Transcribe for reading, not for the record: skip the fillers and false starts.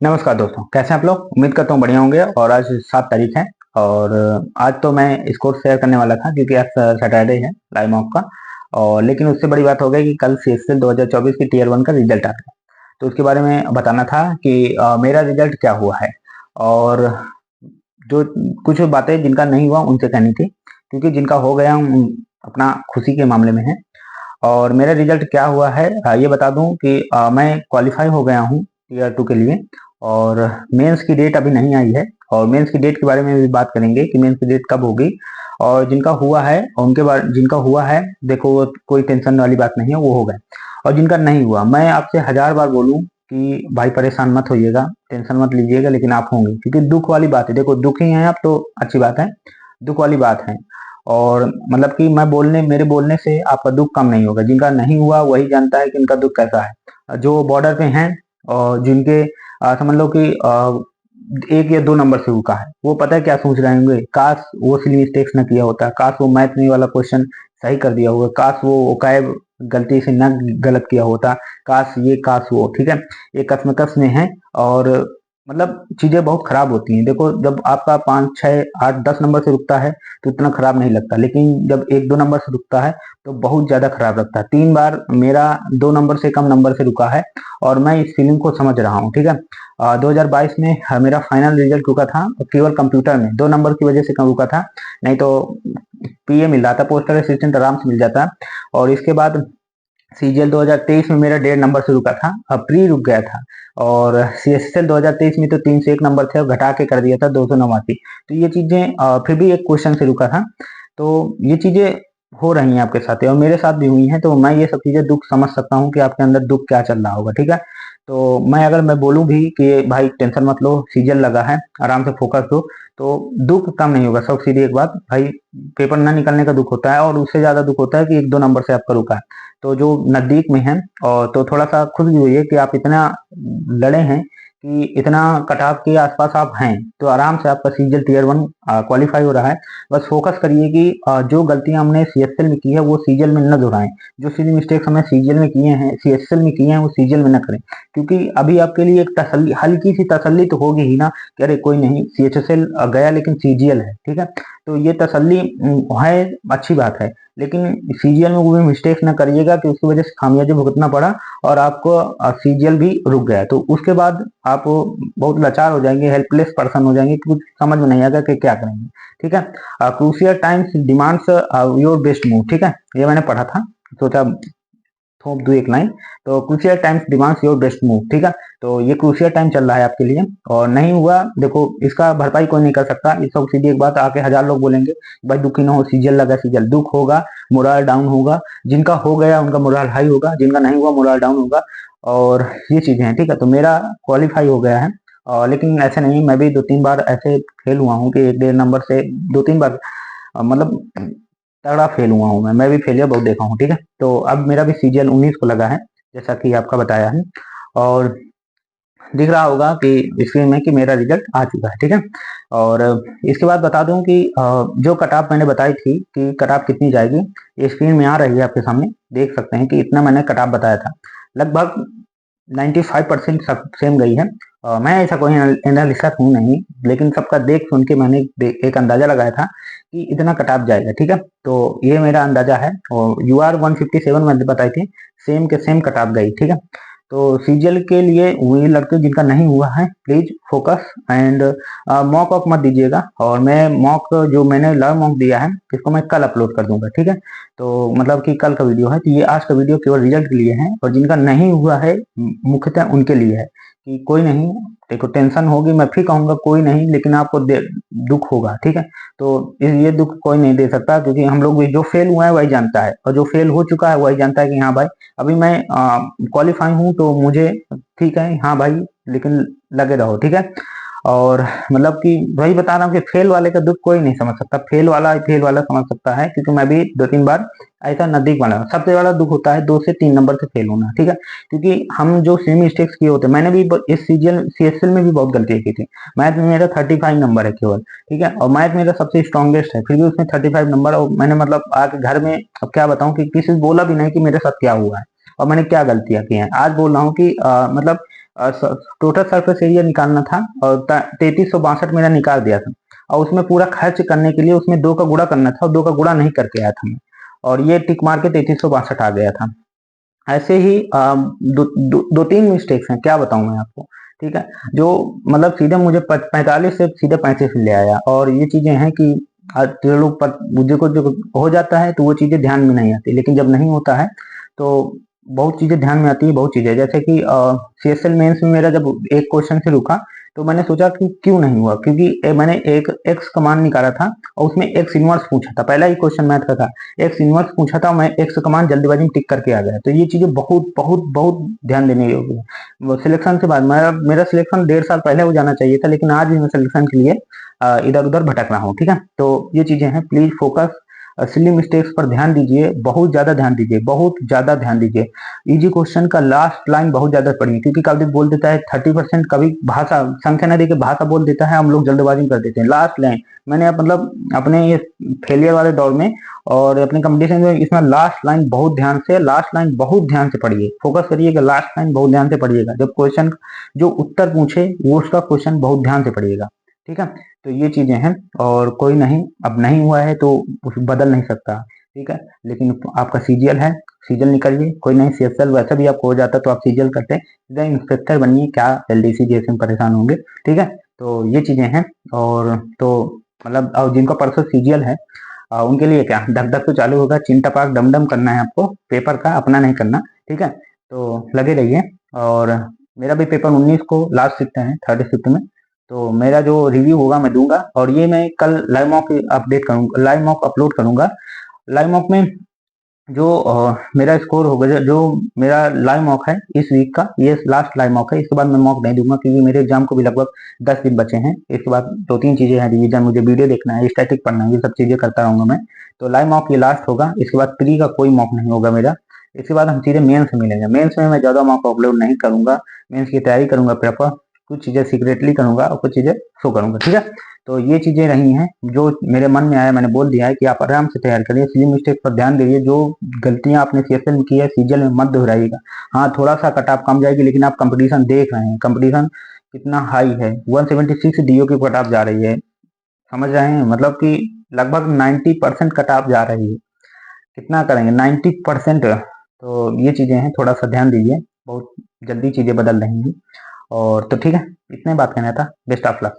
नमस्कार दोस्तों, कैसे हैं आप लोग। उम्मीद करता हूँ बढ़िया होंगे। और आज 7 तारीख है और आज तो मैं स्कोर शेयर करने वाला था क्योंकि आज सैटरडे है लाइव मॉक का। और लेकिन उससे बड़ी बात हो गई कि कल सीएसएल 2024 की टीयर 1 का रिजल्ट आ गया। तो उसके बारे में बताना था कि मेरा रिजल्ट क्या हुआ है। और जो कुछ बातें जिनका नहीं हुआ उनसे कहनी थी, क्योंकि जिनका हो गया अपना खुशी के मामले में है। और मेरा रिजल्ट क्या हुआ है ये बता दूं कि मैं क्वालिफाई हो गया हूँ टीयर 2 के लिए। और मेंस की डेट अभी नहीं आई है, और मेंस की डेट के बारे में भी बात करेंगे कि मेंस की डेट कब होगी। और जिनका हुआ है उनके बारे, जिनका हुआ है देखो वो कोई टेंशन वाली बात नहीं है, वो हो गए। और जिनका नहीं हुआ, मैं आपसे 1000 बार बोलूं कि भाई परेशान मत होइएगा, टेंशन मत लीजिएगा, लेकिन आप होंगे क्योंकि दुख वाली बात है। देखो दुखी हैं आप तो अच्छी बात है, दुख वाली बात है। और मतलब कि मेरे बोलने से आपका दुख कम नहीं होगा। जिनका नहीं हुआ वही जानता है कि उनका दुख कैसा है। जो बॉर्डर पे हैं और जिनके समझ लो कि 1 या 2 नंबर से रुका है, वो पता है क्या सोच रहे होंगे। काश वो सिली मिस्टेक्स न किया होता, काश वो मैथ में वाला क्वेश्चन सही कर दिया होगा, काश वो ओकायब गलती से न गलत किया होता, काश ये काश वो। ठीक है, ये कस में है। और मतलब चीजें बहुत खराब होती हैं। देखो जब आपका 5, 6, 8, 10 नंबर से रुकता है तो इतना खराब नहीं लगता, लेकिन जब 1, 2 नंबर से रुकता है तो बहुत ज्यादा खराब लगता है। 3 बार मेरा 2 नंबर से कम नंबर से रुका है, और मैं इस फीलिंग को समझ रहा हूँ। ठीक है, 2022 में मेरा फाइनल रिजल्ट रुका था केवल कंप्यूटर में 2 नंबर की वजह से कम रुका था, नहीं तो पीए मिल रहा था, पोस्टल असिस्टेंट आराम से मिल जाता। और इसके बाद सीजीएल 2023 में मेरा 1.5 नंबर से रुका था, प्री रुक गया था। और सीएसएल 2023 में तो 301 नंबर थे, घटा के कर दिया था 289। तो ये चीजें फिर भी एक क्वेश्चन से रुका था। तो ये चीजें हो रही हैं आपके साथ और मेरे साथ भी हुई हैं, तो मैं ये सब चीजें दुख समझ सकता हूँ कि आपके अंदर दुख क्या चल रहा होगा। ठीक है, तो मैं बोलूँ भी कि भाई टेंशन मत लो, सीजन लगा है, आराम से फोकस दो, तो दुख कम नहीं होगा। सब सीधी एक बात भाई, पेपर ना निकलने का दुख होता है, और उससे ज्यादा दुख होता है कि 1, 2 नंबर से आपका रुका है। तो जो नजदीक में है, और तो थोड़ा सा खुश भी हुई है कि आप इतना लड़े हैं, कि इतना कटाव के आसपास आप हैं, तो आराम से आपका सीजीएल टीयर 1 क्वालिफाई हो रहा है। बस फोकस करिए कि जो गलतियां हमने सीएसएल में की है वो सीजीएल में न दोहराएं। जो सीधी मिस्टेक्स हमने सीजीएल में किए हैं, सीएसएल में किए हैं, वो सीजीएल में न करें। क्योंकि अभी आपके लिए एक तसल्ली, हल्की सी तसल्ली तो होगी ही ना कि अरे कोई नहीं, सीएचएसएल गया लेकिन सीजीएल है। ठीक है, तो ये तसल्ली है, अच्छी बात है। लेकिन सीजीएल में कोई मिस्टेक ना करिएगा कि उसकी वजह से खामियाजा भुगतना पड़ा और आपको सीजीएल भी रुक गया, तो उसके बाद आप बहुत लाचार हो जाएंगे, हेल्पलेस पर्सन हो जाएंगे, कुछ समझ में नहीं आएगा कि क्या करेंगे। ठीक है, crucial times demands your best move. ठीक है, ये मैंने पढ़ा था, सोचा थोप दो एक लाइन। तो crucial times demands your best move. ठीक है, तो ये क्रूशियल टाइम चल रहा है आपके लिए, और नहीं हुआ देखो इसका भरपाई कोई नहीं कर सकता। इस सब सीधी एक बात, आके 1000 लोग बोलेंगे भाई दुखी ना हो, सीजल लगा, सीजल दुख होगा, मोरल डाउन होगा। जिनका हो गया उनका मोरल हाई होगा, जिनका नहीं हुआ मोरल डाउन होगा। और ये चीजें हैं। ठीक है, तो मेरा क्वालिफाई हो गया है। लेकिन ऐसे नहीं, मैं भी 2, 3 बार ऐसे फेल हुआ हूँ कि 1, 1.5 नंबर से 2, 3 बार मतलब तगड़ा फेल हुआ हूँ। मैं भी फेलियर बहुत देखा हूँ। ठीक है, तो अब मेरा भी सीजीएल 19 को लगा है, जैसा कि आपका बताया है। और दिख रहा होगा कि स्क्रीन में कि मेरा रिजल्ट आ चुका है। ठीक है, और इसके बाद बता दूं कि जो कट ऑफ मैंने बताई थी कि कट ऑफ कितनी जाएगी, ये स्क्रीन में आ रही है आपके सामने, देख सकते हैं कि इतना मैंने कट ऑफ बताया था। लगभग 95% सब सेम गई है। मैं ऐसा कोई एनालिस्ट हूँ नहीं, लेकिन सबका देख सुन के मैंने एक अंदाजा लगाया था कि इतना कट ऑफ जाएगा। ठीक है, तो ये मेरा अंदाजा है। और यूआर 157 मैंने बताई थी, सेम के सेम कट ऑफ गई। ठीक है, तो सीजीएल के लिए वही लड़के जिनका नहीं हुआ है please focus and mock of मत दीजिएगा। और मैं मॉक जो मैंने लर्न मॉक दिया है इसको मैं कल अपलोड कर दूंगा। ठीक है, तो मतलब कि कल का वीडियो है, तो ये आज का वीडियो केवल रिजल्ट के लिए है, और जिनका नहीं हुआ है मुख्यतः उनके लिए है कि कोई नहीं। देखो टेंशन होगी, मैं फिर कहूंगा कोई नहीं, लेकिन आपको दुख होगा। ठीक है, तो ये दुख कोई नहीं दे सकता, क्योंकि हम लोग भी जो फेल हुआ है वही जानता है, और जो फेल हो चुका है वही जानता है कि हाँ भाई अभी मैं क्वालिफाई हूँ तो मुझे ठीक है, हाँ भाई, लेकिन लगे रहो। ठीक है, और मतलब कि वही बता रहा हूँ कि फेल वाले का दुख कोई नहीं समझ सकता, फेल वाला समझ सकता है, क्योंकि मैं भी 2, 3 बार ऐसा नजदीक वाला। सबसे बड़ा दुख होता है 2 से 3 नंबर से फेल होना। ठीक है, क्योंकि हम जो सेम मिस्टेक्स किए होते हैं, मैंने भी इस सीएसएल में भी बहुत गलतियां की थी। मैथ में मेरा 35 नंबर है केवल। ठीक है, और मैथ मेरा सबसे स्ट्रॉन्गेस्ट है, फिर भी उसमें 35 नंबर, और मैंने मतलब आके घर में अब क्या बताऊं कि किसी से बोला भी नहीं कि मेरे साथ क्या हुआ है और मैंने क्या गलतियां की हैं। आज बोल रहा हूँ कि मतलब टोटल सरफेस एरिया निकालना था और 3362 मेरा निकाल दिया था, और उसमें पूरा खर्च करने के लिए उसमें 2 का गुणा करना था और 2 का गुणा नहीं करके आया था मैं, और ये टिक मार के 3362 आ गया था। ऐसे ही दो तीन मिस्टेक्स हैं, क्या बताऊं मैं आपको, ठीक है, जो मतलब सीधे मुझे 45 से सीधे 35 ले आया। और ये चीजें हैं कि जो लोग मुझे को जो हो जाता है तो वो चीजें ध्यान में नहीं आती, लेकिन जब नहीं होता है तो बहुत चीजें ध्यान में आती है। बहुत चीजें जैसे कि सीएसएल मेंस में मेरा जब एक क्वेश्चन से रुका तो मैंने सोचा कि क्यों नहीं हुआ, क्योंकि मैंने एक एक्स कमांड निकाला था और उसमें एक्स इनवर्स पूछा था, पहला ही क्वेश्चन मैथ का था, एक्स इनवर्स पूछा था, मैं एक्स कमांड जल्दीबाजी में टिक करके आ गया। तो ये चीजें बहुत बहुत बहुत ध्यान देने योग्य है। सिलेक्शन से बाद मेरा सिलेक्शन 1.5 साल पहले हो जाना चाहिए था, लेकिन आज भी मैं सिलेक्शन के लिए इधर उधर भटक रहा हूँ, ठीक है। तो ये चीजें हैं, प्लीज फोकस, सिली मिस्टेक्स पर ध्यान दीजिए, बहुत ज्यादा ध्यान दीजिए, बहुत ज्यादा ध्यान दीजिए। इजी क्वेश्चन का लास्ट लाइन बहुत ज्यादा पढ़िए, क्योंकि कभी बोल देता है 30%, कभी भाषा संख्या न देके भाषा बोल देता है, हम लोग जल्दबाजी कर देते हैं। लास्ट लाइन मैंने मतलब अपने ये फेलियर वाले दौर में और अपने कंपटीशन में इसमें लास्ट लाइन बहुत ध्यान से, लास्ट लाइन बहुत ध्यान से पढ़िए, फोकस करिएगा, लास्ट लाइन बहुत ध्यान से पढ़िएगा। जब क्वेश्चन जो उत्तर पूछे वो उसका क्वेश्चन बहुत ध्यान से पढ़िएगा, ठीक है। तो ये चीजें हैं, और कोई नहीं, अब नहीं हुआ है तो उस बदल नहीं सकता, ठीक है। लेकिन आपका सीजीएल है, सीजीएल निकालिए, कोई नहीं, सीएसएल वैसा भी आपको हो जाता तो आप सीजीएल करते, सीधा इंस्पेक्टर बनिए, क्या एलडीसी जैसे में परेशान होंगे, ठीक है। तो ये चीजें हैं। और तो मतलब और जिनका परसों सीजीएल है उनके लिए क्या धक धक तो चालू होगा, चिंता पाक डम डम करना है आपको, पेपर का अपना नहीं करना, ठीक है। तो लगे रहिए। और मेरा भी पेपर 19 को लास्ट शिफ्ट है, थर्ड शिफ्ट में, तो मेरा जो रिव्यू होगा मैं दूंगा, और ये मैं कल लाइव मॉक अपडेट करूंगा, लाइव मॉक अपलोड करूंगा। लाइव मॉक में जो मेरा स्कोर होगा, जो मेरा लाइव मॉक है इस वीक का, ये लास्ट लाइव मॉक है, इसके बाद मैं मॉक नहीं दूंगा, क्योंकि मेरे एग्जाम को भी लगभग 10 दिन बचे हैं। इसके बाद 2-3 चीजें हैं, रिवीजन, मुझे वीडियो देखना है, स्टैटिक पढ़ना है, ये सब चीजें करता रहूंगा मैं। तो लाइव मॉक ये लास्ट होगा, इसके बाद प्री का कोई मॉक नहीं होगा मेरा। इसके बाद हम सीधे मेंस में मिलेंगे। मेंस में मैं ज्यादा मॉक अपलोड नहीं करूंगा, मेंस की तैयारी करूंगा प्रॉपर, कुछ चीजें सीक्रेटली करूंगा और कुछ चीजें शो करूंगा, ठीक है। तो ये चीजें रही हैं जो मेरे मन में आया, मैंने बोल दिया है कि आप आराम से तैयार करिए, सिली मिस्टेक पर ध्यान दीजिए, जो गलतियां आपने सीएसएल में की है सीजीएल में मत दोहराइएगा। हाँ, थोड़ा सा कट ऑफ कम जाएगी, लेकिन आप कंपटीशन देख रहे हैं, कंपटीशन कितना हाई है, 176 डीओ की कट ऑफ जा रही है, समझ रहे हैं, मतलब कि लगभग 90% कट ऑफ जा रही है। कितना करेंगे, 90%। तो ये चीजें हैं, थोड़ा सा ध्यान दीजिए, बहुत जल्दी चीजें बदल रही हैं। और तो ठीक है, इतने बात कहना था, बेस्ट ऑफ लक।